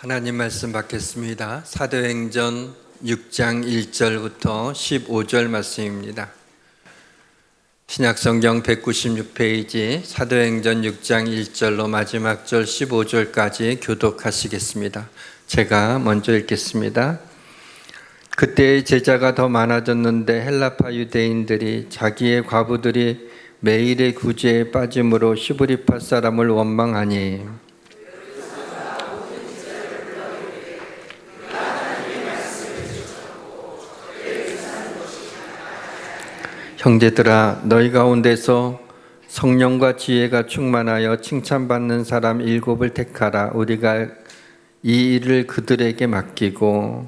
하나님 말씀 받겠습니다. 사도행전 6장 1절부터 15절 말씀입니다. 신약성경 196페이지 사도행전 6장 1절로 마지막 절 15절까지 교독하시겠습니다. 제가 먼저 읽겠습니다. 그때 제자가 더 많아졌는데 헬라파 유대인들이 자기의 과부들이 매일의 구제에 빠짐으로 시브리파 사람을 원망하니 형제들아, 너희 가운데서 성령과 지혜가 충만하여 칭찬받는 사람 7을 택하라. 우리가 이 일을 그들에게 맡기고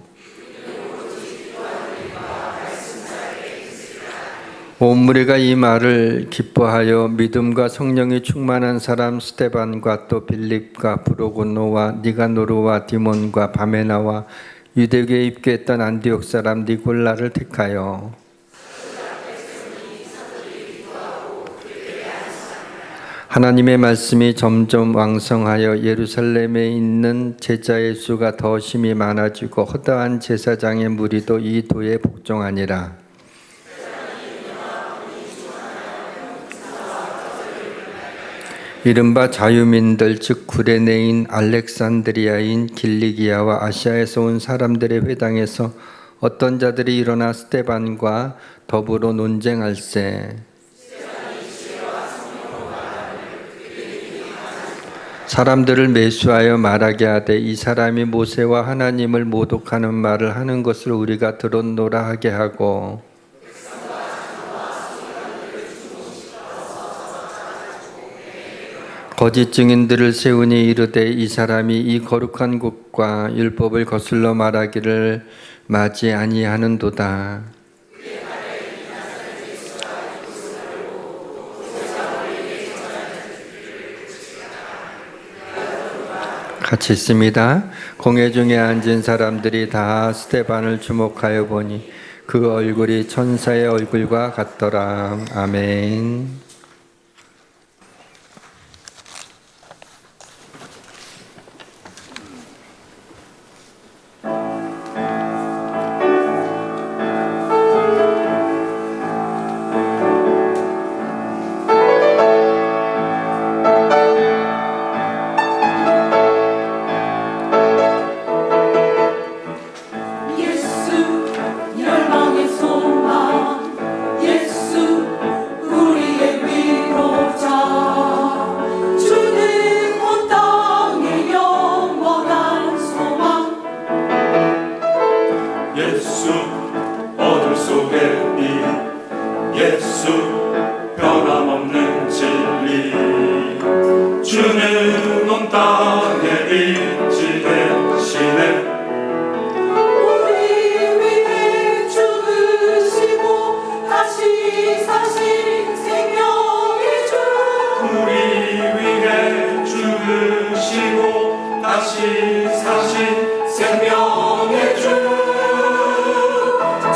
온 무리가 이 말을 기뻐하여 믿음과 성령이 충만한 사람 스데반과 또 빌립과 브로고노와 니가노르와 디몬과 바메나와 유대교에 입교했던 안디옥 사람 니골라를 택하여 하나님의 말씀이 점점 왕성하여 예루살렘에 있는 제자의 수가 더 심히 많아지고 허다한 제사장의 무리도 이 도에 복종하니라. 이른바 자유민들 즉 구레네인 알렉산드리아인 길리기아와 아시아에서 온 사람들의 회당에서 어떤 자들이 일어나 스데반과 더불어 논쟁할세. 사람들을 매수하여 말하게 하되 이 사람이 모세와 하나님을 모독하는 말을 하는 것을 우리가 들었노라 하게 하고 거짓 증인들을 세우니 이르되 이 사람이 이 거룩한 곳과 율법을 거슬러 말하기를 마지 아니하는도다. 같이 있습니다. 공회 중에 앉은 사람들이 다 스데반을 주목하여 보니 그 얼굴이 천사의 얼굴과 같더라. 아멘.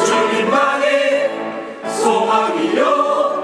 주님만이 소망이요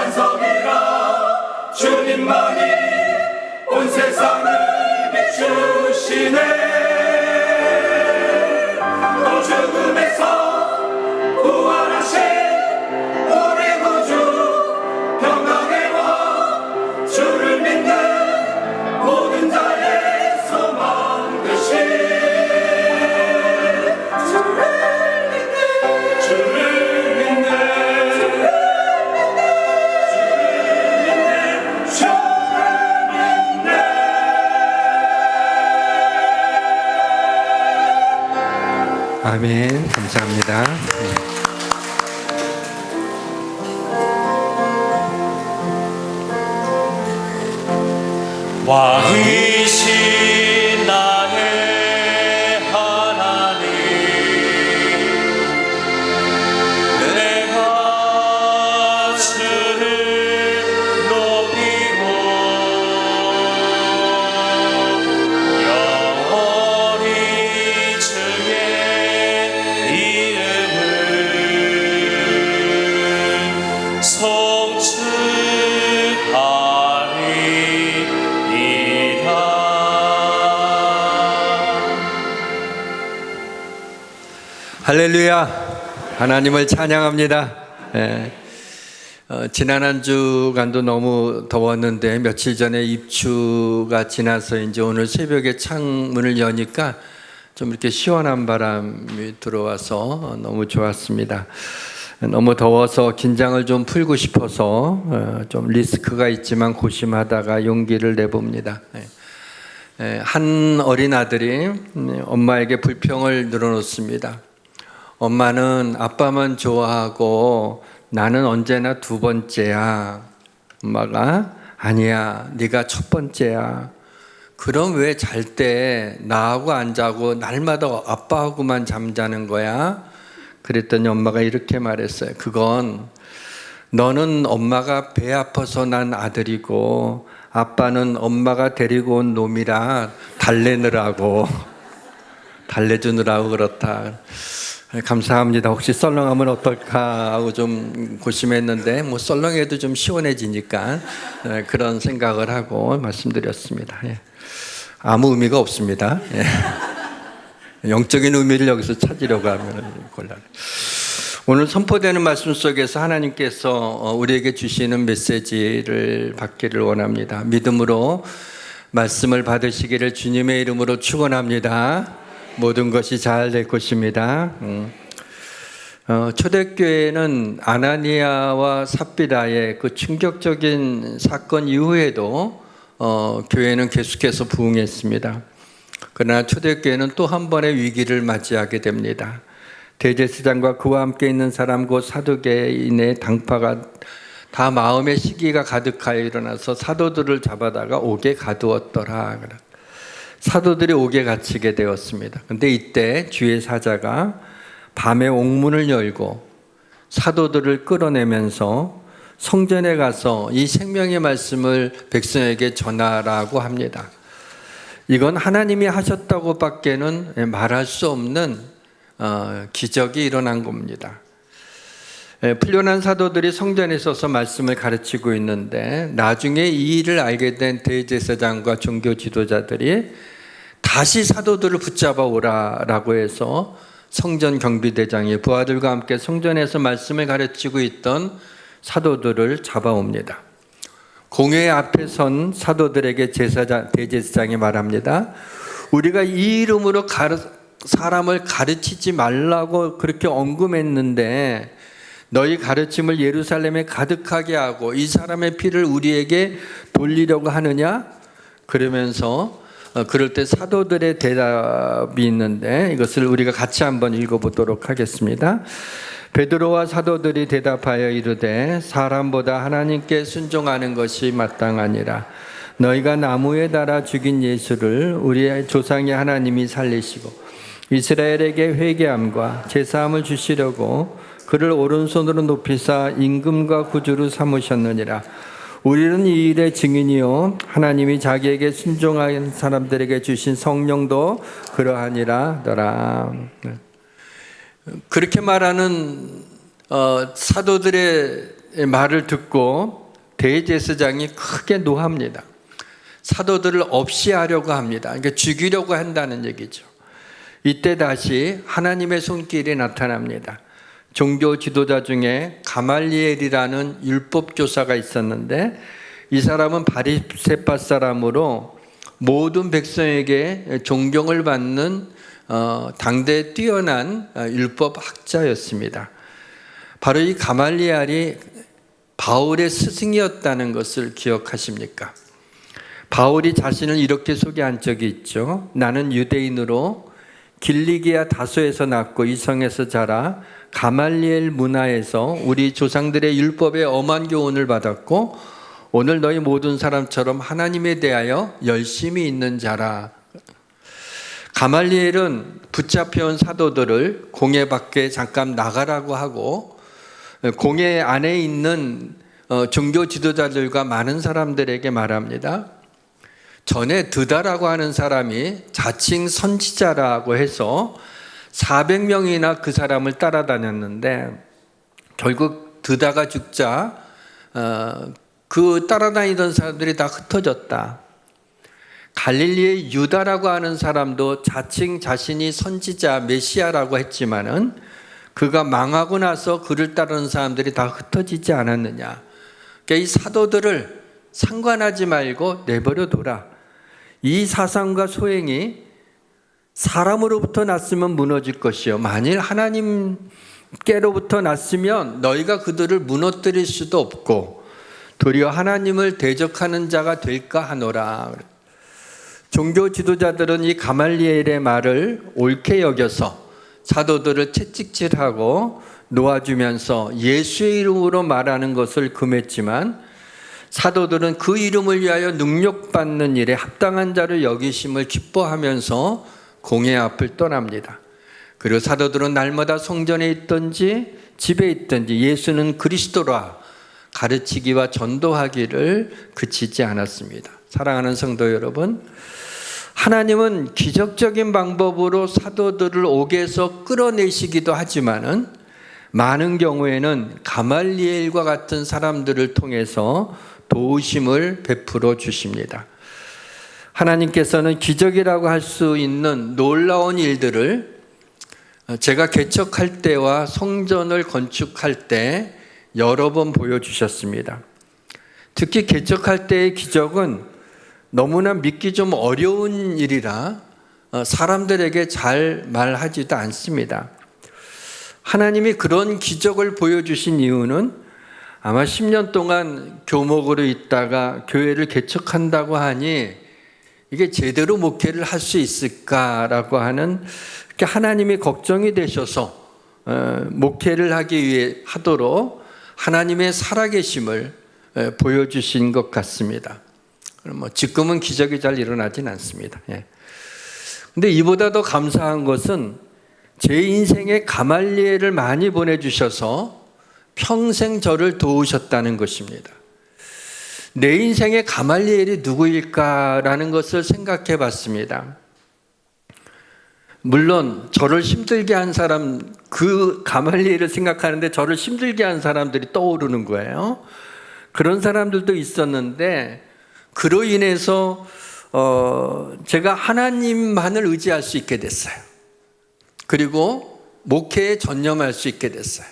반석이라 주님만이 온 세상을 비추시네. 또 죽음에서 부활하신 우리 구주 평강의 왕 주를 믿는 모든 자의 소망 되신 주를 믿네. 아멘. 감사합니다. 왕이신 나의 하나님, 내가 주를 높이고 영원히 주의 이름을 송축하리이다. 할렐루야. 하나님을 찬양합니다. 지난 한 주간도 너무 더웠는데 며칠 전에 입추가 지나서 이제 오늘 새벽에 창문을 여니까 좀 이렇게 시원한 바람이 들어와서 너무 좋았습니다. 너무 더워서 긴장을 좀 풀고 싶어서 좀 리스크가 있지만 고심하다가 용기를 내봅니다. 한 어린 아들이 엄마에게 불평을 늘어놓습니다. 엄마는 아빠만 좋아하고 나는 언제나 두 번째야. 엄마가 아니야, 네가 첫 번째야. 그럼 왜 잘 때 나하고 안 자고 날마다 아빠하고만 잠자는 거야? 그랬더니 엄마가 이렇게 말했어요. 그건 너는 엄마가 배 아파서 난 아들이고 아빠는 엄마가 데리고 온 놈이라 달래느라고 달래주느라고 그렇다. 감사합니다. 혹시 썰렁하면 어떨까 하고 좀 고심했는데 뭐 썰렁해도 좀 시원해지니까 그런 생각을 하고 말씀드렸습니다. 아무 의미가 없습니다. 영적인 의미를 여기서 찾으려고 하면 곤란해. 오늘 선포되는 말씀 속에서 하나님께서 우리에게 주시는 메시지를 받기를 원합니다. 믿음으로 말씀을 받으시기를 주님의 이름으로 축원합니다. 모든 것이 잘 될 것입니다. 초대교회는 아나니아와 삽비라의 그 충격적인 사건 이후에도 교회는 계속해서 부흥했습니다. 그러나 초대교회는 또 한 번의 위기를 맞이하게 됩니다. 대제사장과 그와 함께 있는 사람 곧 사두개인의 당파가 다 마음의 시기가 가득하여 일어나서 사도들을 잡아다가 옥에 가두었더라. 사도들이 옥에 갇히게 되었습니다. 그런데 이때 주의 사자가 밤에 옥문을 열고 사도들을 끌어내면서 성전에 가서 이 생명의 말씀을 백성에게 전하라고 합니다. 이건 하나님이 하셨다고 밖에는 말할 수 없는 기적이 일어난 겁니다. 풀려난 사도들이 성전에 서서 말씀을 가르치고 있는데 나중에 이 일을 알게 된 대제사장과 종교 지도자들이 다시 사도들을 붙잡아 오라라고 해서 성전 경비대장이 부하들과 함께 성전에서 말씀을 가르치고 있던 사도들을 잡아옵니다. 공회 앞에 선 사도들에게 대제사장이 말합니다. 우리가 이 이름으로 사람을 가르치지 말라고 그렇게 언급했는데 너희 가르침을 예루살렘에 가득하게 하고 이 사람의 피를 우리에게 돌리려고 하느냐? 그러면서 그럴 때 사도들의 대답이 있는데 이것을 우리가 같이 한번 읽어보도록 하겠습니다. 베드로와 사도들이 대답하여 이르되 사람보다 하나님께 순종하는 것이 마땅하니라. 너희가 나무에 달아 죽인 예수를 우리의 조상의 하나님이 살리시고 이스라엘에게 회개함과 제사함을 주시려고 그를 오른손으로 높이사 임금과 구주로 삼으셨느니라. 우리는 이 일의 증인이요 하나님이 자기에게 순종한 사람들에게 주신 성령도 그러하니라. 그렇게 말하는 사도들의 말을 듣고 대제사장이 크게 노합니다. 사도들을 없이 하려고 합니다. 그러니까 죽이려고 한다는 얘기죠. 이때 다시 하나님의 손길이 나타납니다. 종교 지도자 중에 가말리엘이라는 율법 교사가 있었는데 이 사람은 바리새파 사람으로 모든 백성에게 존경을 받는 당대에 뛰어난 율법 학자였습니다. 바로 이 가말리엘이 바울의 스승이었다는 것을 기억하십니까? 바울이 자신을 이렇게 소개한 적이 있죠. 나는 유대인으로 길리기아 다소에서 났고 이 성에서 자라 가말리엘 문화에서 우리 조상들의 율법에 엄한 교훈을 받았고 오늘 너희 모든 사람처럼 하나님에 대하여 열심히 있는 자라. 가말리엘은 붙잡혀온 사도들을 공회 밖에 잠깐 나가라고 하고 공회 안에 있는 종교 지도자들과 많은 사람들에게 말합니다. 전에 드다라고 하는 사람이 자칭 선지자라고 해서 400명이나 그 사람을 따라다녔는데 결국 드다가 죽자 그 따라다니던 사람들이 다 흩어졌다. 갈릴리의 유다라고 하는 사람도 자칭 자신이 선지자 메시아라고 했지만은 그가 망하고 나서 그를 따르는 사람들이 다 흩어지지 않았느냐. 그러니까 이 사도들을 상관하지 말고 내버려 둬라. 이 사상과 소행이 사람으로부터 났으면 무너질 것이요 만일 하나님께로부터 났으면 너희가 그들을 무너뜨릴 수도 없고 도리어 하나님을 대적하는 자가 될까 하노라. 종교 지도자들은 이 가말리엘의 말을 옳게 여겨서 사도들을 채찍질하고 놓아주면서 예수의 이름으로 말하는 것을 금했지만 사도들은 그 이름을 위하여 능력받는 일에 합당한 자를 여기심을 기뻐하면서 공회 앞을 떠납니다. 그리고 사도들은 날마다 성전에 있든지 집에 있든지 예수는 그리스도라 가르치기와 전도하기를 그치지 않았습니다. 사랑하는 성도 여러분, 하나님은 기적적인 방법으로 사도들을 옥에서 끌어내시기도 하지만은 많은 경우에는 가말리엘과 같은 사람들을 통해서 도우심을 베풀어 주십니다. 하나님께서는 기적이라고 할 수 있는 놀라운 일들을 제가 개척할 때와 성전을 건축할 때 여러 번 보여주셨습니다. 특히 개척할 때의 기적은 너무나 믿기 좀 어려운 일이라 사람들에게 잘 말하지도 않습니다. 하나님이 그런 기적을 보여주신 이유는 아마 10년 동안 교목으로 있다가 교회를 개척한다고 하니 이게 제대로 목회를 할 수 있을까라고 하는 하나님이 걱정이 되셔서 목회를 하도록 하나님의 살아계심을 보여주신 것 같습니다. 지금은 기적이 잘 일어나진 않습니다. 근데 이보다 더 감사한 것은 제 인생에 가말리엘을 많이 보내주셔서 평생 저를 도우셨다는 것입니다. 내 인생에 가말리엘이 누구일까라는 것을 생각해 봤습니다. 물론 저를 힘들게 한 사람, 그 가말리엘을 생각하는데 저를 힘들게 한 사람들이 떠오르는 거예요. 그런 사람들도 있었는데 그로 인해서 제가 하나님만을 의지할 수 있게 됐어요. 그리고 목회에 전념할 수 있게 됐어요.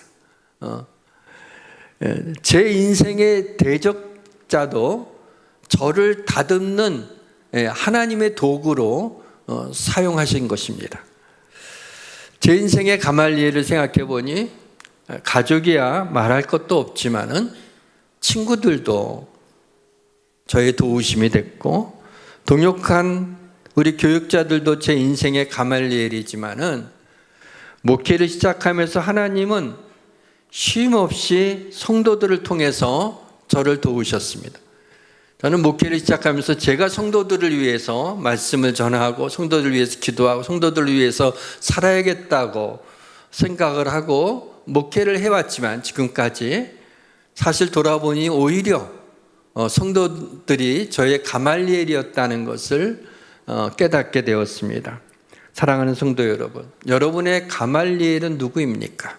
제 인생의 대적자도 저를 다듬는 하나님의 도구로 사용하신 것입니다. 제 인생의 가말리엘을 생각해 보니 가족이야 말할 것도 없지만은 친구들도 저의 도우심이 됐고 동역한 우리 교육자들도 제 인생의 가말리엘이지만은 목회를 시작하면서 하나님은 쉼없이 성도들을 통해서 저를 도우셨습니다. 저는 목회를 시작하면서 제가 성도들을 위해서 말씀을 전하고 성도들을 위해서 기도하고 성도들을 위해서 살아야겠다고 생각을 하고 목회를 해왔지만 지금까지 사실 돌아보니 오히려 성도들이 저의 가말리엘이었다는 것을 깨닫게 되었습니다. 사랑하는 성도 여러분, 여러분의 가말리엘은 누구입니까?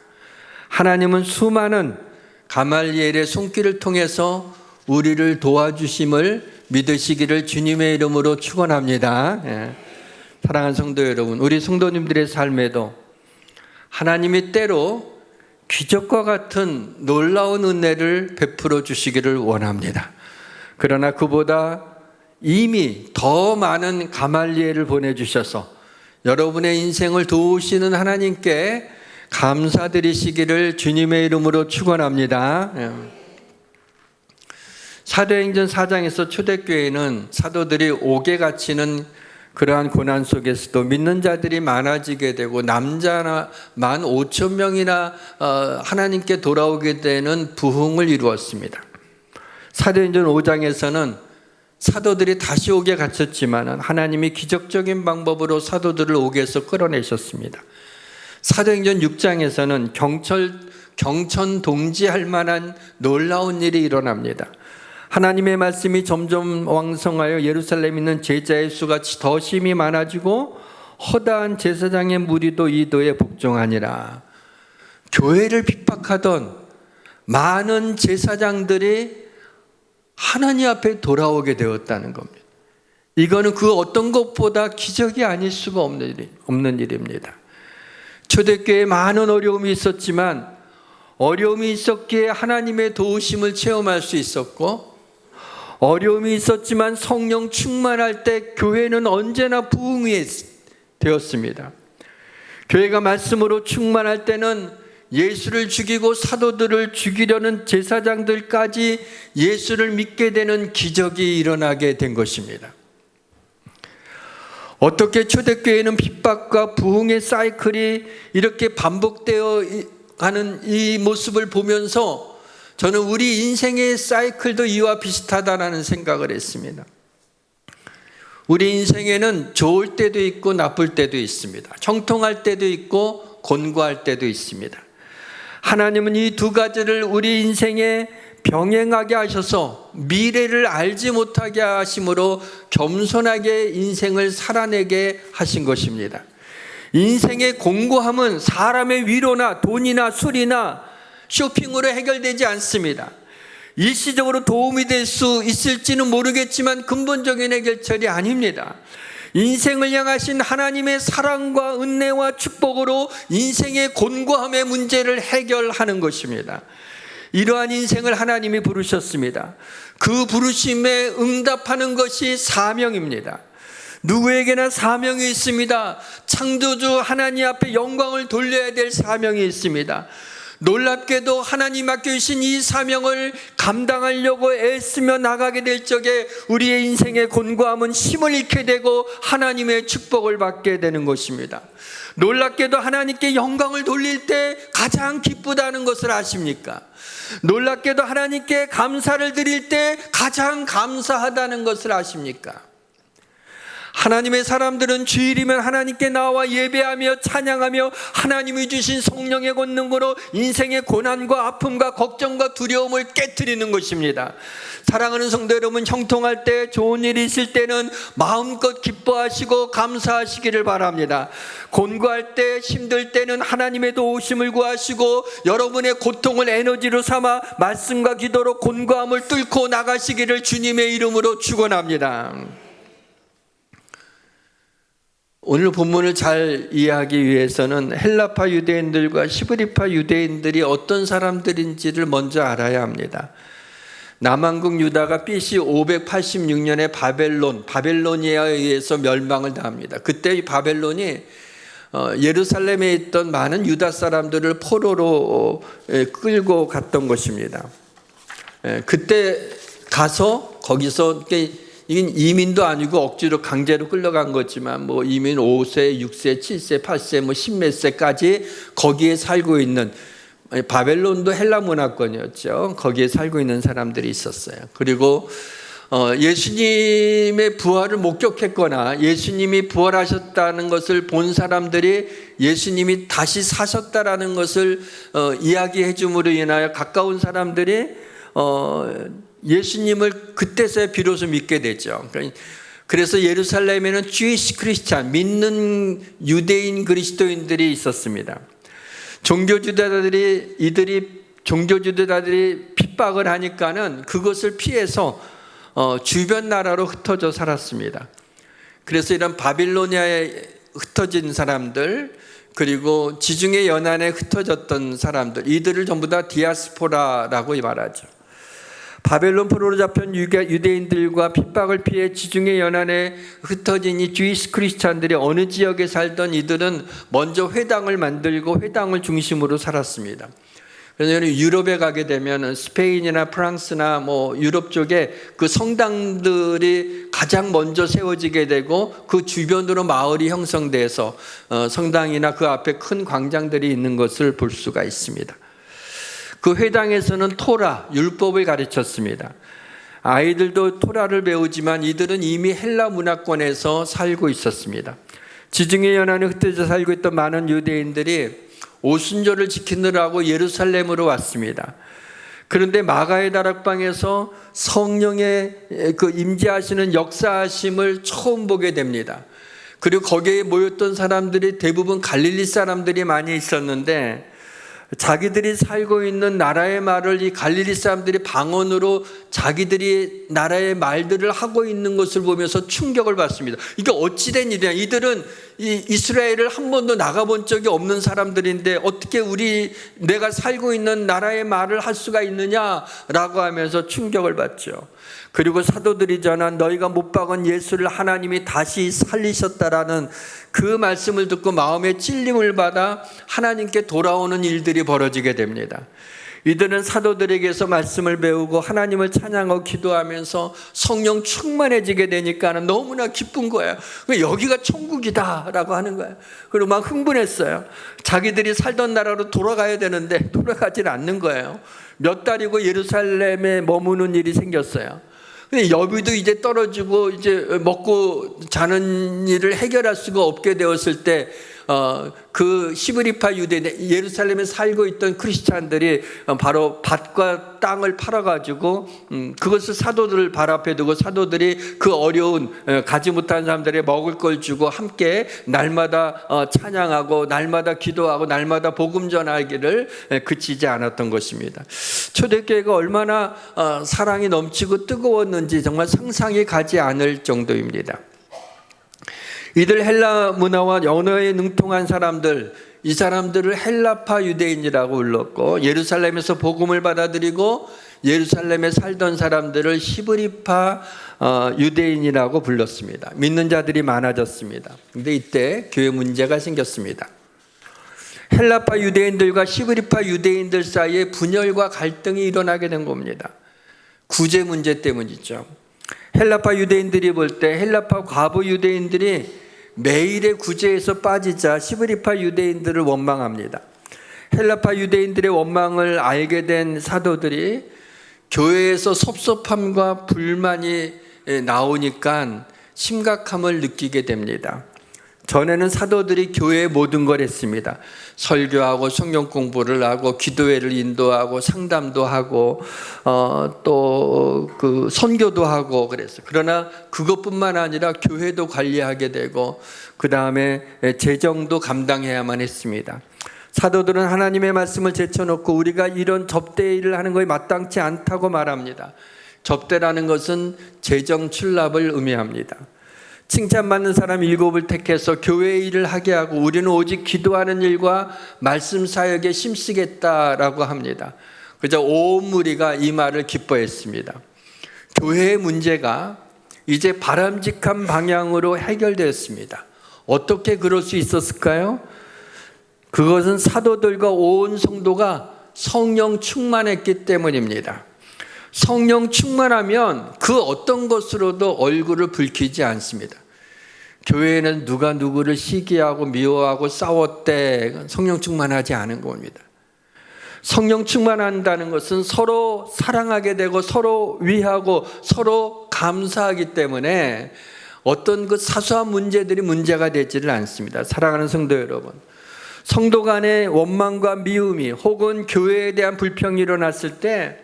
하나님은 수많은 가말리엘의 손길을 통해서 우리를 도와주심을 믿으시기를 주님의 이름으로 축원합니다. 예. 사랑하는 성도 여러분, 우리 성도님들의 삶에도 하나님이 때로 기적과 같은 놀라운 은혜를 베풀어 주시기를 원합니다. 그러나 그보다 이미 더 많은 가말리엘을 보내주셔서 여러분의 인생을 도우시는 하나님께 감사드리시기를 주님의 이름으로 축원합니다. 사도행전 4장에서 초대교회는 사도들이 옥에 갇히는 그러한 고난 속에서도 믿는 자들이 많아지게 되고 남자만 5천 명이나 하나님께 돌아오게 되는 부흥을 이루었습니다. 사도행전 5장에서는 사도들이 다시 옥에 갇혔지만 하나님이 기적적인 방법으로 사도들을 옥에서 끌어내셨습니다. 사도행전 6장에서는 경천 동지할 만한 놀라운 일이 일어납니다. 하나님의 말씀이 점점 왕성하여 예루살렘에 있는 제자의 수가 더 심히 많아지고 허다한 제사장의 무리도 이도에 복종하니라. 교회를 핍박하던 많은 제사장들이 하나님 앞에 돌아오게 되었다는 겁니다. 이거는 그 어떤 것보다 기적이 아닐 수가 없는 일입니다. 초대교회에 많은 어려움이 있었지만 어려움이 있었기에 하나님의 도우심을 체험할 수 있었고, 어려움이 있었지만 성령 충만할 때 교회는 언제나 부흥이 되었습니다. 교회가 말씀으로 충만할 때는 예수를 죽이고 사도들을 죽이려는 제사장들까지 예수를 믿게 되는 기적이 일어나게 된 것입니다. 어떻게 초대교회는 핍박과 부흥의 사이클이 이렇게 반복되어 가는 이 모습을 보면서 저는 우리 인생의 사이클도 이와 비슷하다라는 생각을 했습니다. 우리 인생에는 좋을 때도 있고 나쁠 때도 있습니다. 형통할 때도 있고 곤고할 때도 있습니다. 하나님은 이 두 가지를 우리 인생에 병행하게 하셔서 미래를 알지 못하게 하심으로 겸손하게 인생을 살아내게 하신 것입니다. 인생의 공고함은 사람의 위로나 돈이나 술이나 쇼핑으로 해결되지 않습니다. 일시적으로 도움이 될 수 있을지는 모르겠지만 근본적인 해결책이 아닙니다. 인생을 향하신 하나님의 사랑과 은혜와 축복으로 인생의 곤고함의 문제를 해결하는 것입니다. 이러한 인생을 하나님이 부르셨습니다. 그 부르심에 응답하는 것이 사명입니다. 누구에게나 사명이 있습니다. 창조주 하나님 앞에 영광을 돌려야 될 사명이 있습니다. 놀랍게도 하나님 맡겨주신 이 사명을 감당하려고 애쓰며 나가게 될 적에 우리의 인생의 곤고함은 힘을 잃게 되고 하나님의 축복을 받게 되는 것입니다. 놀랍게도 하나님께 영광을 돌릴 때 가장 기쁘다는 것을 아십니까? 놀랍게도 하나님께 감사를 드릴 때 가장 감사하다는 것을 아십니까? 하나님의 사람들은 주일이면 하나님께 나와 예배하며 찬양하며 하나님이 주신 성령의 권능으로 인생의 고난과 아픔과 걱정과 두려움을 깨트리는 것입니다. 사랑하는 성도 여러분, 형통할 때, 좋은 일이 있을 때는 마음껏 기뻐하시고 감사하시기를 바랍니다. 곤고할 때, 힘들 때는 하나님의 도우심을 구하시고 여러분의 고통을 에너지로 삼아 말씀과 기도로 곤고함을 뚫고 나가시기를 주님의 이름으로 축원합니다. 오늘 본문을 잘 이해하기 위해서는 헬라파 유대인들과 히브리파 유대인들이 어떤 사람들인지를 먼저 알아야 합니다. 남왕국 유다가 BC 586년에 바벨로니아에 의해서 멸망을 당합니다. 그때 이 바벨론이 예루살렘에 있던 많은 유다 사람들을 포로로 끌고 갔던 것입니다. 그때 가서 거기서 이건 이민도 아니고 억지로 강제로 끌려간 거지만 뭐 이민 5세, 6세, 7세, 8세, 뭐 10몇 세까지 거기에 살고 있는, 바벨론도 헬라 문화권이었죠. 거기에 살고 있는 사람들이 있었어요. 그리고 예수님의 부활을 목격했거나 예수님이 부활하셨다는 것을 본 사람들이 예수님이 다시 사셨다라는 것을 이야기해 줌으로 인하여 가까운 사람들이 예수님을 그때서야 비로소 믿게 되죠. 그래서 예루살렘에는 Jewish Christian, 믿는 유대인 그리스도인들이 있었습니다. 종교주의자들이 이들이 종교 지도자들이 핍박을 하니까는 그것을 피해서 주변 나라로 흩어져 살았습니다. 그래서 이런 바빌로니아에 흩어진 사람들, 그리고 지중해 연안에 흩어졌던 사람들, 이들을 전부 다 디아스포라라고 말하죠. 바벨론 포로로 잡힌 유대인들과 핍박을 피해 지중해 연안에 흩어진 이 주이스 크리스찬들이 어느 지역에 살던 이들은 먼저 회당을 만들고 회당을 중심으로 살았습니다. 그래서 유럽에 가게 되면 스페인이나 프랑스나 유럽 쪽에 그 성당들이 가장 먼저 세워지게 되고 그 주변으로 마을이 형성돼서 성당이나 그 앞에 큰 광장들이 있는 것을 볼 수가 있습니다. 그 회당에서는 토라, 율법을 가르쳤습니다. 아이들도 토라를 배우지만 이들은 이미 헬라 문화권에서 살고 있었습니다. 지중해 연안에 흩어져 살고 있던 많은 유대인들이 오순절을 지키느라고 예루살렘으로 왔습니다. 그런데 마가의 다락방에서 성령의 그 임재하시는 역사하심을 처음 보게 됩니다. 그리고 거기에 모였던 사람들이 대부분 갈릴리 사람들이 많이 있었는데 자기들이 살고 있는 나라의 말을 이 갈릴리 사람들이 방언으로 자기들이 나라의 말들을 하고 있는 것을 보면서 충격을 받습니다. 이게 어찌된 일이냐. 이들은 이 이스라엘을 한 번도 나가본 적이 없는 사람들인데 어떻게 내가 살고 있는 나라의 말을 할 수가 있느냐라고 하면서 충격을 받죠. 그리고 사도들이 전한 너희가 못 박은 예수를 하나님이 다시 살리셨다라는 그 말씀을 듣고 마음에 찔림을 받아 하나님께 돌아오는 일들이 벌어지게 됩니다. 이들은 사도들에게서 말씀을 배우고 하나님을 찬양하고 기도하면서 성령 충만해지게 되니까는 너무나 기쁜 거예요. 여기가 천국이다라고 하는 거예요. 그리고 막 흥분했어요. 자기들이 살던 나라로 돌아가야 되는데 돌아가질 않는 거예요. 몇 달이고 예루살렘에 머무는 일이 생겼어요. 근데 여비도 이제 떨어지고 이제 먹고 자는 일을 해결할 수가 없게 되었을 때 그 시브리파 유대 예루살렘에 살고 있던 크리스찬들이 바로 밭과 땅을 팔아가지고 그것을 사도들 발 앞에 두고 사도들이 그 어려운 가지 못한 사람들의 먹을 걸 주고 함께 날마다 찬양하고 날마다 기도하고 날마다 복음 전하기를 그치지 않았던 것입니다. 초대교회가 얼마나 사랑이 넘치고 뜨거웠는지 정말 상상이 가지 않을 정도입니다. 이들 헬라 문화와 언어에 능통한 사람들, 이 사람들을 헬라파 유대인이라고 불렀고 예루살렘에서 복음을 받아들이고 예루살렘에 살던 사람들을 히브리파 유대인이라고 불렀습니다. 믿는 자들이 많아졌습니다. 그런데 이때 교회 문제가 생겼습니다. 헬라파 유대인들과 히브리파 유대인들 사이에 분열과 갈등이 일어나게 된 겁니다. 구제 문제 때문이죠. 헬라파 유대인들이 볼 때 헬라파 과부 유대인들이 매일의 구제에서 빠지자 히브리파 유대인들을 원망합니다. 헬라파 유대인들의 원망을 알게 된 사도들이 교회에서 섭섭함과 불만이 나오니까 심각함을 느끼게 됩니다. 전에는 사도들이 교회의 모든 걸 했습니다. 설교하고 성경 공부를 하고 기도회를 인도하고 상담도 하고 또 그 선교도 하고 그랬어요. 그러나 그것뿐만 아니라 교회도 관리하게 되고 그 다음에 재정도 감당해야만 했습니다. 사도들은 하나님의 말씀을 제쳐놓고 우리가 이런 접대 일을 하는 것이 마땅치 않다고 말합니다. 접대라는 것은 재정 출납을 의미합니다. 칭찬받는 사람 7을 택해서 교회 일을 하게 하고 우리는 오직 기도하는 일과 말씀 사역에 힘쓰겠다라고 합니다. 그래서 온 무리가 이 말을 기뻐했습니다. 교회의 문제가 이제 바람직한 방향으로 해결되었습니다. 어떻게 그럴 수 있었을까요? 그것은 사도들과 온 성도가 성령 충만했기 때문입니다. 성령 충만하면 그 어떤 것으로도 얼굴을 붉히지 않습니다. 교회에는 누가 누구를 시기하고 미워하고 싸웠대 성령 충만하지 않은 겁니다. 성령 충만한다는 것은 서로 사랑하게 되고 서로 위하고 서로 감사하기 때문에 어떤 그 사소한 문제들이 문제가 되지를 않습니다. 사랑하는 성도 여러분, 성도 간의 원망과 미움이 혹은 교회에 대한 불평이 일어났을 때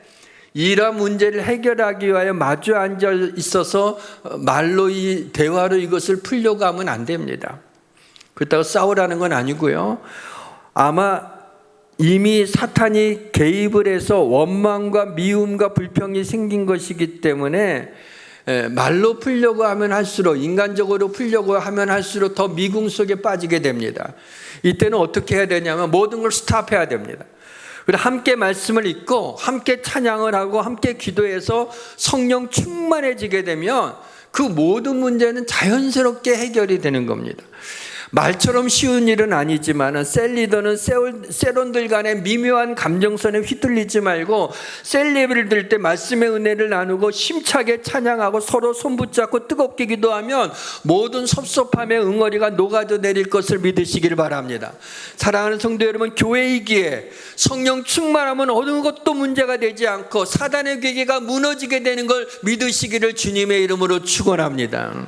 이러한 문제를 해결하기 위하여 마주 앉아 있어서 말로 이 대화로 이것을 풀려고 하면 안 됩니다. 그렇다고 싸우라는 건 아니고요. 아마 이미 사탄이 개입을 해서 원망과 미움과 불평이 생긴 것이기 때문에 말로 풀려고 하면 할수록, 인간적으로 풀려고 하면 할수록 더 미궁 속에 빠지게 됩니다. 이때는 어떻게 해야 되냐면 모든 걸 스탑해야 됩니다. 그래서 함께 말씀을 읽고 함께 찬양을 하고 함께 기도해서 성령 충만해지게 되면 그 모든 문제는 자연스럽게 해결이 되는 겁니다. 말처럼 쉬운 일은 아니지만 셀 리더는 셀원들 간의 미묘한 감정선에 휘둘리지 말고 셀 예배를 드릴 때 말씀의 은혜를 나누고 심차게 찬양하고 서로 손붙잡고 뜨겁게 기도하면 모든 섭섭함의 응어리가 녹아져 내릴 것을 믿으시길 바랍니다. 사랑하는 성도 여러분, 교회이기에 성령 충만하면 어느 것도 문제가 되지 않고 사단의 괴계가 무너지게 되는 걸 믿으시기를 주님의 이름으로 축원합니다.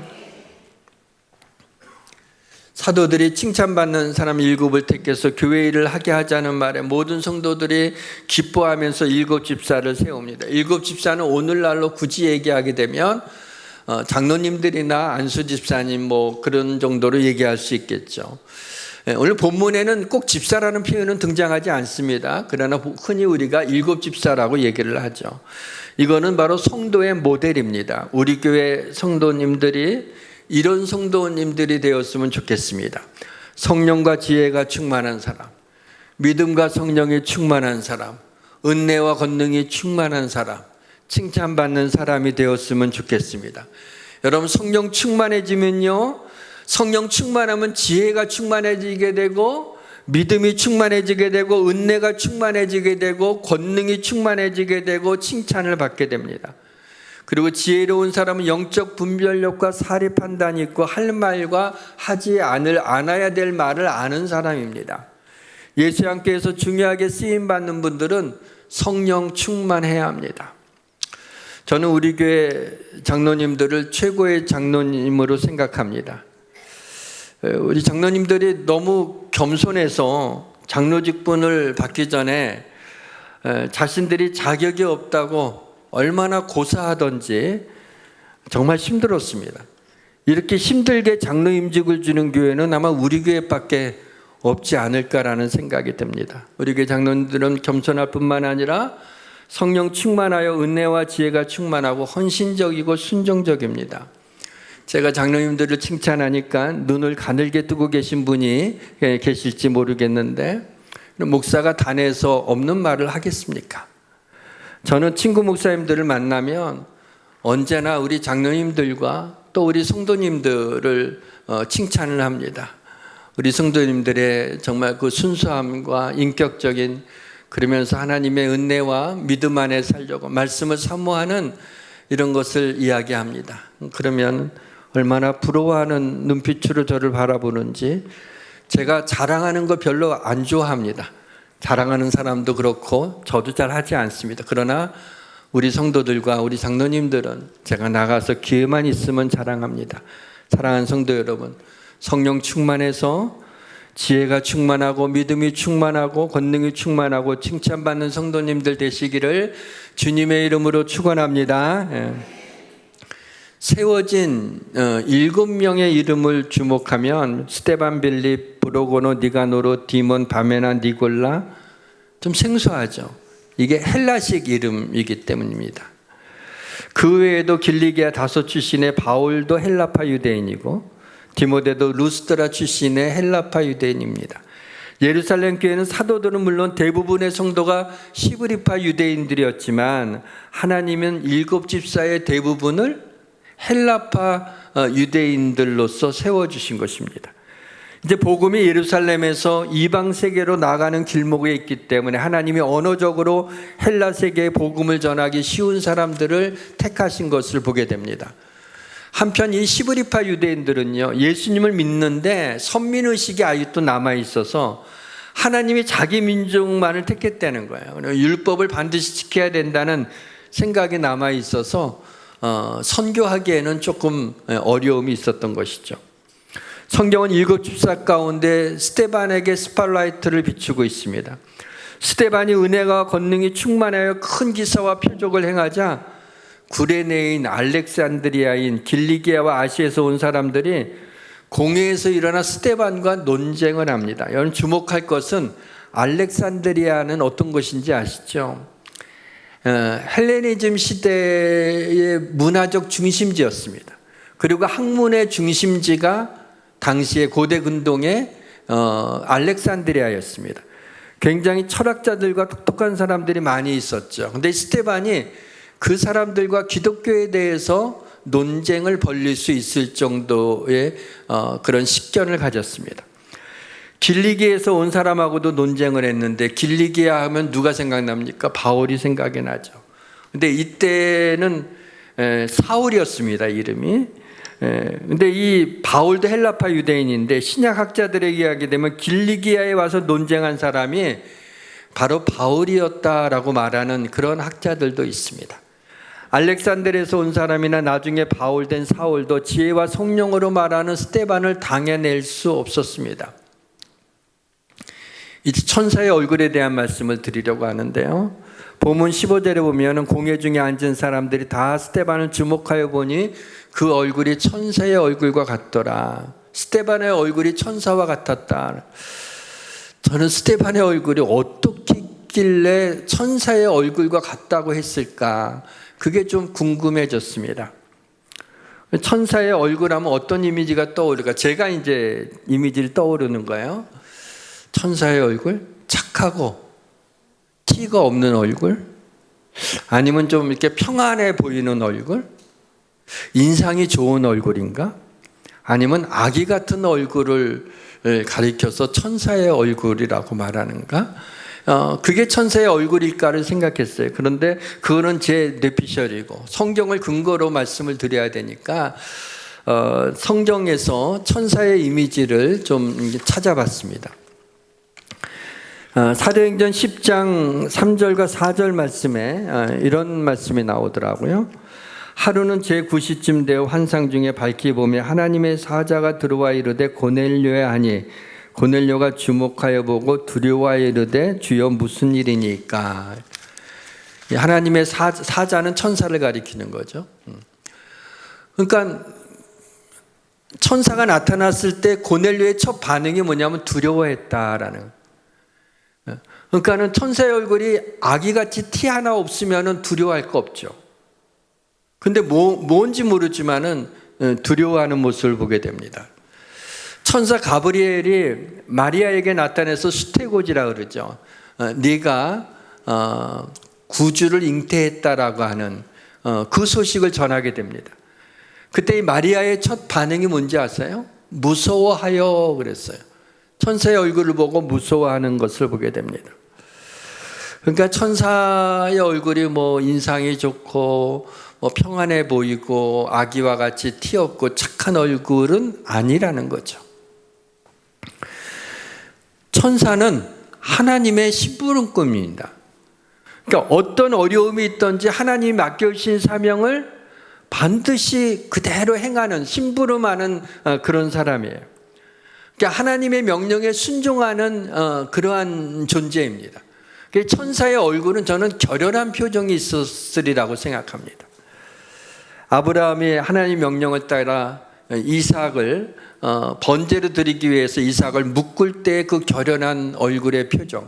사도들이 칭찬받는 사람 7을 택해서 교회 일을 하게 하자는 말에 모든 성도들이 기뻐하면서 7 집사를 세웁니다. 7 집사는 오늘날로 굳이 얘기하게 되면 장로님들이나 안수 집사님 뭐 그런 정도로 얘기할 수 있겠죠. 오늘 본문에는 꼭 집사라는 표현은 등장하지 않습니다. 그러나 흔히 우리가 7 집사라고 얘기를 하죠. 이거는 바로 성도의 모델입니다. 우리 교회 성도님들이 이런 성도님들이 되었으면 좋겠습니다. 성령과 지혜가 충만한 사람, 믿음과 성령이 충만한 사람, 은혜와 권능이 충만한 사람, 칭찬받는 사람이 되었으면 좋겠습니다. 여러분, 성령 충만해지면요, 성령 충만하면 지혜가 충만해지게 되고 믿음이 충만해지게 되고 은혜가 충만해지게 되고 권능이 충만해지게 되고 칭찬을 받게 됩니다. 그리고 지혜로운 사람은 영적 분별력과 사리 판단이 있고 할 말과 하지 않아야 될 말을 아는 사람입니다. 예수 함께해서 중요하게 쓰임받는 분들은 성령 충만해야 합니다. 저는 우리 교회 장로님들을 최고의 장로님으로 생각합니다. 우리 장로님들이 너무 겸손해서 장로직분을 받기 전에 자신들이 자격이 없다고 얼마나 고사하던지 정말 힘들었습니다. 이렇게 힘들게 장로임직을 주는 교회는 아마 우리 교회밖에 없지 않을까라는 생각이 듭니다. 우리 교회 장로님들은 겸손할 뿐만 아니라 성령 충만하여 은혜와 지혜가 충만하고 헌신적이고 순종적입니다. 제가 장로님들을 칭찬하니까 눈을 가늘게 뜨고 계신 분이 계실지 모르겠는데, 목사가 단에서 없는 말을 하겠습니까? 저는 친구 목사님들을 만나면 언제나 우리 장로님들과 또 우리 성도님들을 칭찬을 합니다. 우리 성도님들의 정말 그 순수함과 인격적인, 그러면서 하나님의 은혜와 믿음 안에 살려고 말씀을 사모하는 이런 것을 이야기합니다. 그러면 얼마나 부러워하는 눈빛으로 저를 바라보는지. 제가 자랑하는 거 별로 안 좋아합니다. 자랑하는 사람도 그렇고 저도 잘 하지 않습니다. 그러나 우리 성도들과 우리 장로님들은 제가 나가서 기회만 있으면 자랑합니다. 사랑하는 성도 여러분, 성령 충만해서 지혜가 충만하고 믿음이 충만하고 권능이 충만하고 칭찬받는 성도님들 되시기를 주님의 이름으로 축원합니다. 세워진 7명의 이름을 주목하면 스데반, 빌립, 브로고노, 니가노로, 디몬, 바메나, 니골라, 좀 생소하죠. 이게 헬라식 이름이기 때문입니다. 그 외에도 길리기아 다소 출신의 바울도 헬라파 유대인이고 디모데도 루스드라 출신의 헬라파 유대인입니다. 예루살렘 교회는 사도들은 물론 대부분의 성도가 시브리파 유대인들이었지만 하나님은 7 집사의 대부분을 헬라파 유대인들로서 세워주신 것입니다. 이제 복음이 예루살렘에서 이방 세계로 나가는 길목에 있기 때문에 하나님이 언어적으로 헬라 세계에 복음을 전하기 쉬운 사람들을 택하신 것을 보게 됩니다. 한편 이 시브리파 유대인들은요, 예수님을 믿는데 선민의식이 아직도 남아있어서 하나님이 자기 민족만을 택했다는 거예요. 율법을 반드시 지켜야 된다는 생각이 남아있어서 선교하기에는 조금 어려움이 있었던 것이죠. 성경은 7 집사 가운데 스데반에게 스팟라이트를 비추고 있습니다. 스데반이 은혜가 권능이 충만하여 큰 기사와 표적을 행하자 구레네인, 알렉산드리아인, 길리기아와 아시아에서 온 사람들이 공회에서 일어나 스데반과 논쟁을 합니다. 여러분 주목할 것은 알렉산드리아는 어떤 곳인지 아시죠? 헬레니즘 시대의 문화적 중심지였습니다. 그리고 학문의 중심지가 당시의 고대 근동의 알렉산드리아였습니다. 굉장히 철학자들과 똑똑한 사람들이 많이 있었죠. 근데 스테반이 그 사람들과 기독교에 대해서 논쟁을 벌일 수 있을 정도의 그런 식견을 가졌습니다. 길리기에서 온 사람하고도 논쟁을 했는데, 길리기아 하면 누가 생각납니까? 바울이 생각이 나죠. 근데 이때는 사울이었습니다, 이름이. 근데 이 바울도 헬라파 유대인인데, 신약 학자들에 이야기 되면 길리기아에 와서 논쟁한 사람이 바로 바울이었다라고 말하는 그런 학자들도 있습니다. 알렉산드리아에서 온 사람이나 나중에 바울 된 사울도 지혜와 성령으로 말하는 스데반을 당해낼 수 없었습니다. 이제 천사의 얼굴에 대한 말씀을 드리려고 하는데요. 본문 15절에 보면 공회 중에 앉은 사람들이 다 스데반을 주목하여 보니 그 얼굴이 천사의 얼굴과 같더라. 스데반의 얼굴이 천사와 같았다. 저는 스데반의 얼굴이 어떻게 있길래 천사의 얼굴과 같다고 했을까? 그게 좀 궁금해졌습니다. 천사의 얼굴 하면 어떤 이미지가 떠오를까? 제가 이제 이미지를 떠오르는 거예요. 천사의 얼굴? 착하고 티가 없는 얼굴? 아니면 좀 이렇게 평안해 보이는 얼굴? 인상이 좋은 얼굴인가? 아니면 아기 같은 얼굴을 가리켜서 천사의 얼굴이라고 말하는가? 그게 천사의 얼굴일까를 생각했어요. 그런데 그거는 제 뇌피셜이고 성경을 근거로 말씀을 드려야 되니까 성경에서 천사의 이미지를 좀 찾아봤습니다. 사도행전 10장 3절과 4절 말씀에 이런 말씀이 나오더라고요. 하루는 제9시쯤 되어 환상 중에 밝히 보며 하나님의 사자가 들어와 이르되 고넬료야 하니 고넬료가 주목하여 보고 두려워하여 이르되 주여 무슨 일이니까. 하나님의 사자는 천사를 가리키는 거죠. 그러니까 천사가 나타났을 때 고넬료의 첫 반응이 뭐냐면 두려워했다라는. 그러니까는 천사의 얼굴이 아기같이 티 하나 없으면 두려워할 거 없죠. 근데 뭔지 모르지만은 두려워하는 모습을 보게 됩니다. 천사 가브리엘이 마리아에게 나타나서 수태고지라 그러죠. 네가 구주를 잉태했다라고 하는 그 소식을 전하게 됩니다. 그때 이 마리아의 첫 반응이 뭔지 아세요? 무서워하여 그랬어요. 천사의 얼굴을 보고 무서워하는 것을 보게 됩니다. 그러니까 천사의 얼굴이 뭐 인상이 좋고 뭐 평안해 보이고 아기와 같이 티 없고 착한 얼굴은 아니라는 거죠. 천사는 하나님의 심부름꾼입니다. 그러니까 어떤 어려움이 있든지 하나님이 맡겨주신 사명을 반드시 그대로 행하는, 심부름하는 그런 사람이에요. 그러니까 하나님의 명령에 순종하는 그러한 존재입니다. 천사의 얼굴은 저는 결연한 표정이 있었으리라고 생각합니다. 아브라함이 하나님의 명령을 따라 이삭을 번제로 드리기 위해서 이삭을 묶을 때 그 결연한 얼굴의 표정.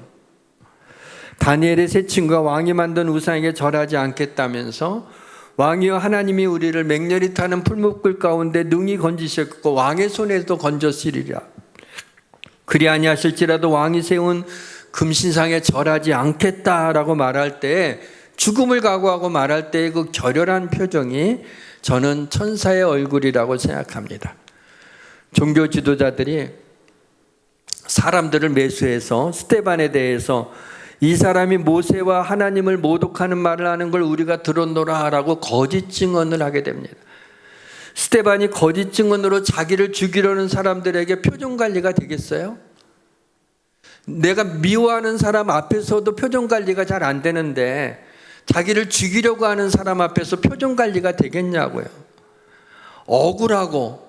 다니엘의 세 친구가 왕이 만든 우상에게 절하지 않겠다면서 왕이여 하나님이 우리를 맹렬히 타는 풀무불 가운데 능히 건지셨고 왕의 손에도 건졌으리라. 그리 아니하실지라도 왕이 세운 금신상에 절하지 않겠다라고 말할 때, 죽음을 각오하고 말할 때의 그 결연한 표정이 저는 천사의 얼굴이라고 생각합니다. 종교 지도자들이 사람들을 매수해서 스데반에 대해서 이 사람이 모세와 하나님을 모독하는 말을 하는 걸 우리가 들었노라라고 거짓 증언을 하게 됩니다. 스데반이 거짓 증언으로 자기를 죽이려는 사람들에게 표정 관리가 되겠어요? 내가 미워하는 사람 앞에서도 표정 관리가 잘 안 되는데 자기를 죽이려고 하는 사람 앞에서 표정 관리가 되겠냐고요. 억울하고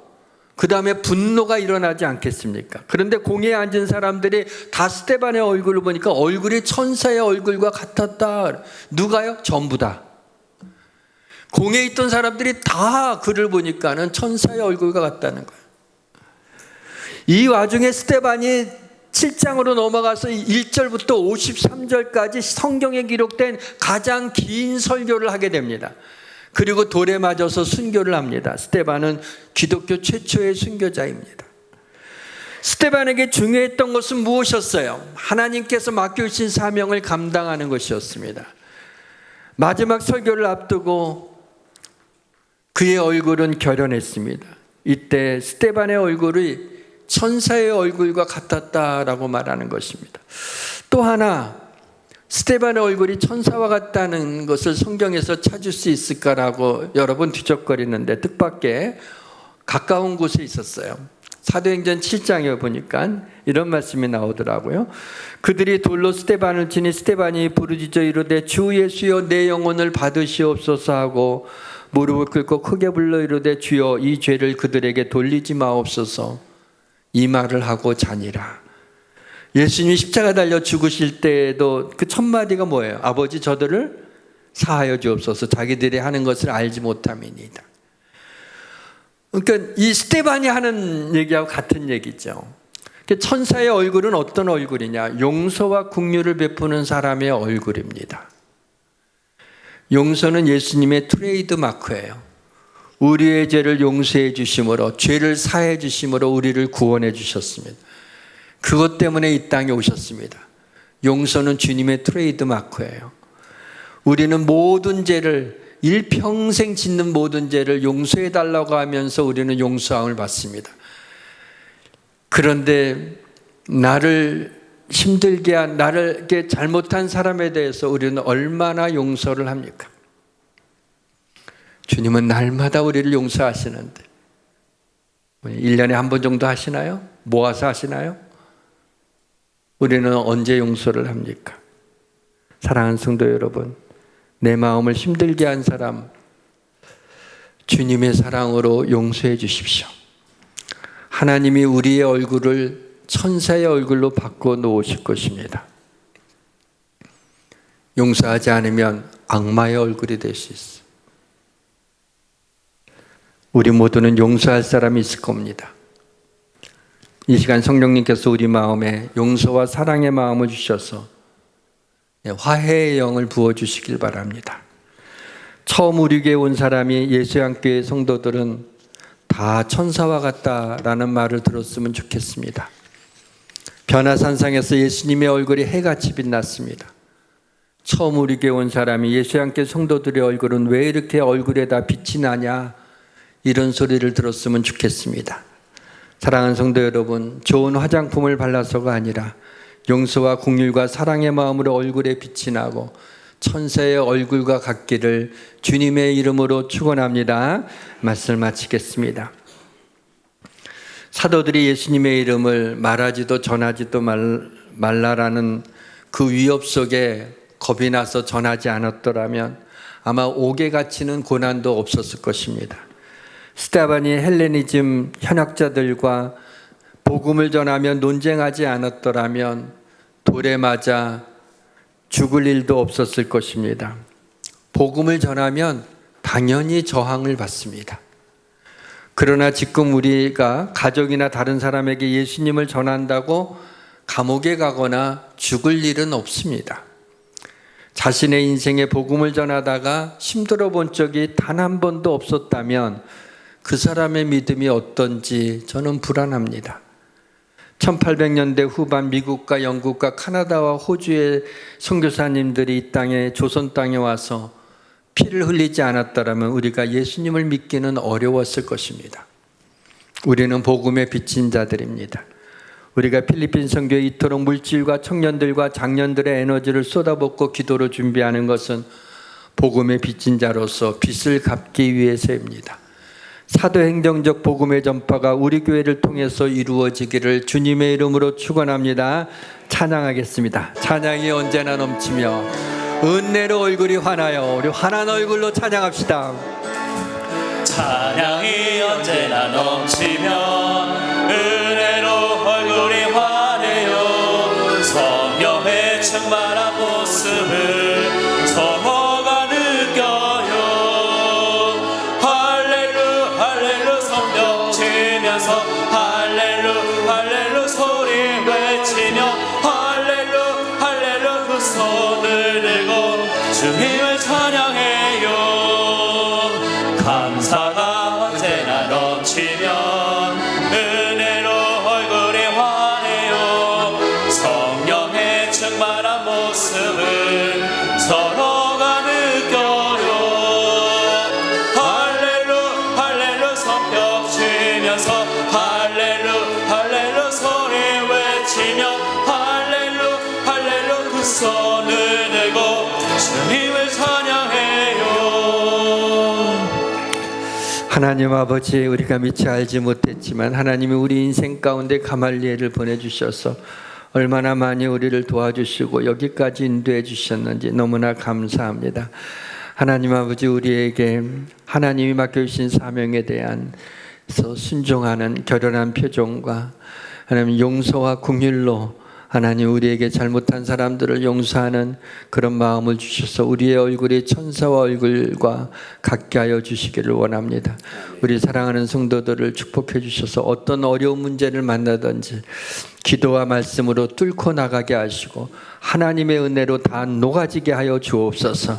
그 다음에 분노가 일어나지 않겠습니까? 그런데 공회에 앉은 사람들이 다 스데반의 얼굴을 보니까 얼굴이 천사의 얼굴과 같았다. 누가요? 전부 다. 공회에 있던 사람들이 다 그를 보니까는 천사의 얼굴과 같다는 거예요. 이 와중에 스데반이 7장으로 넘어가서 1절부터 53절까지 성경에 기록된 가장 긴 설교를 하게 됩니다. 그리고 돌에 맞아서 순교를 합니다. 스데반은 기독교 최초의 순교자입니다. 스데반에게 중요했던 것은 무엇이었어요? 하나님께서 맡겨주신 사명을 감당하는 것이었습니다. 마지막 설교를 앞두고 그의 얼굴은 결연했습니다. 이때 스데반의 얼굴이 천사의 얼굴과 같았다라고 말하는 것입니다. 또 하나, 스데반의 얼굴이 천사와 같다는 것을 성경에서 찾을 수 있을까라고 여러 번 뒤적거리는데 뜻밖의 가까운 곳에 있었어요. 사도행전 7장에 보니까 이런 말씀이 나오더라고요. 그들이 돌로 스데반을 치니 스데반이 부르짖어 이르되 주 예수여 내 영혼을 받으시옵소서 하고 무릎을 꿇고 크게 불러 이르되 주여 이 죄를 그들에게 돌리지 마옵소서. 이 말을 하고 자니라. 예수님이 십자가 달려 죽으실 때에도 그 첫 마디가 뭐예요? 아버지 저들을 사하여 주옵소서. 자기들이 하는 것을 알지 못함이니이다. 그러니까 이 스데반이 하는 얘기하고 같은 얘기죠. 천사의 얼굴은 어떤 얼굴이냐? 용서와 긍휼을 베푸는 사람의 얼굴입니다. 용서는 예수님의 트레이드 마크예요. 우리의 죄를 용서해 주심으로, 죄를 사해 주심으로 우리를 구원해 주셨습니다. 그것 때문에 이 땅에 오셨습니다. 용서는 주님의 트레이드 마크예요. 우리는 모든 죄를, 일평생 짓는 모든 죄를 용서해 달라고 하면서 우리는 용서함을 받습니다. 그런데 나를 힘들게 한, 나를 잘못한 사람에 대해서 우리는 얼마나 용서를 합니까? 주님은 날마다 우리를 용서하시는데 1년에 한 번 정도 하시나요? 모아서 하시나요? 우리는 언제 용서를 합니까? 사랑하는 성도 여러분, 내 마음을 힘들게 한 사람 주님의 사랑으로 용서해 주십시오. 하나님이 우리의 얼굴을 천사의 얼굴로 바꿔 놓으실 것입니다. 용서하지 않으면 악마의 얼굴이 될 수 있어요. 우리 모두는 용서할 사람이 있을 겁니다. 이 시간 성령님께서 우리 마음에 용서와 사랑의 마음을 주셔서 화해의 영을 부어주시길 바랍니다. 처음 우리 교회에 온 사람이 예수양교회 성도들은 다 천사와 같다라는 말을 들었으면 좋겠습니다. 변화산상에서 예수님의 얼굴이 해같이 빛났습니다. 처음 우리 교회 온 사람이 예수양교회 성도들의 얼굴은 왜 이렇게 얼굴에다 빛이 나냐, 이런 소리를 들었으면 좋겠습니다. 사랑하는 성도 여러분, 좋은 화장품을 발라서가 아니라 용서와 긍휼과 사랑의 마음으로 얼굴에 빛이 나고 천사의 얼굴과 같기를 주님의 이름으로 축원합니다. 말씀을 마치겠습니다. 사도들이 예수님의 이름을 말하지도 전하지도 말라라는 그 위협 속에 겁이 나서 전하지 않았더라면 아마 옥에 갇히는 고난도 없었을 것입니다. 스데반이 헬레니즘 현학자들과 복음을 전하며 논쟁하지 않았더라면 돌에 맞아 죽을 일도 없었을 것입니다. 복음을 전하면 당연히 저항을 받습니다. 그러나 지금 우리가 가족이나 다른 사람에게 예수님을 전한다고 감옥에 가거나 죽을 일은 없습니다. 자신의 인생에 복음을 전하다가 힘들어 본 적이 단 한 번도 없었다면 그 사람의 믿음이 어떤지 저는 불안합니다. 1800년대 후반 미국과 영국과 카나다와 호주의 선교사님들이 이 땅에, 조선 땅에 와서 피를 흘리지 않았더라면 우리가 예수님을 믿기는 어려웠을 것입니다. 우리는 복음에 비친 자들입니다. 우리가 필리핀 선교에 이토록 물질과 청년들과 장년들의 에너지를 쏟아붓고 기도로 준비하는 것은 복음에 비친 자로서 빚을 갚기 위해서입니다. 사도행정적 복음의 전파가 우리 교회를 통해서 이루어지기를 주님의 이름으로 축원합니다. 찬양하겠습니다. 찬양이 언제나 넘치며 은혜로 얼굴이 환하여 우리 환한 얼굴로 찬양합시다. 찬양이 언제나 넘치며 은혜로 얼굴이 환해요. 성령의 충만한 모습을 서로가 느껴요. 할렐루 할렐루 성령 치면서 할렐루 할렐루 소리 외치며 감사가 언제나 넘치면 은혜로 얼굴이 환해요. 성령의 충만한 모습을 서로가 느껴요. 할렐루 할렐루 손뼉 치면서 할렐루 할렐루 소리 외치며 할렐루 할렐루 두 손을 들고 주님을 찬양해요. 하나님 아버지, 우리가 미처 알지 못했지만 하나님이 우리 인생 가운데 가말리엘을 보내주셔서 얼마나 많이 우리를 도와주시고 여기까지 인도해 주셨는지 너무나 감사합니다. 하나님 아버지, 우리에게 하나님이 맡겨주신 사명에 대한 순종하는 결연한 표정과 하나님 용서와 긍휼로 하나님 우리에게 잘못한 사람들을 용서하는 그런 마음을 주셔서 우리의 얼굴이 천사와 얼굴과 같게 하여 주시기를 원합니다. 우리 사랑하는 성도들을 축복해 주셔서 어떤 어려운 문제를 만나든지 기도와 말씀으로 뚫고 나가게 하시고 하나님의 은혜로 다 녹아지게 하여 주옵소서.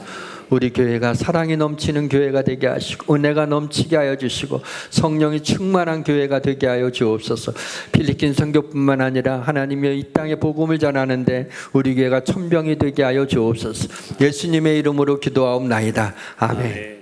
우리 교회가 사랑이 넘치는 교회가 되게 하시고 은혜가 넘치게 하여 주시고 성령이 충만한 교회가 되게 하여 주옵소서. 필리핀 선교뿐만 아니라 하나님의 이 땅에 복음을 전하는데 우리 교회가 천병이 되게 하여 주옵소서. 예수님의 이름으로 기도하옵나이다. 아멘.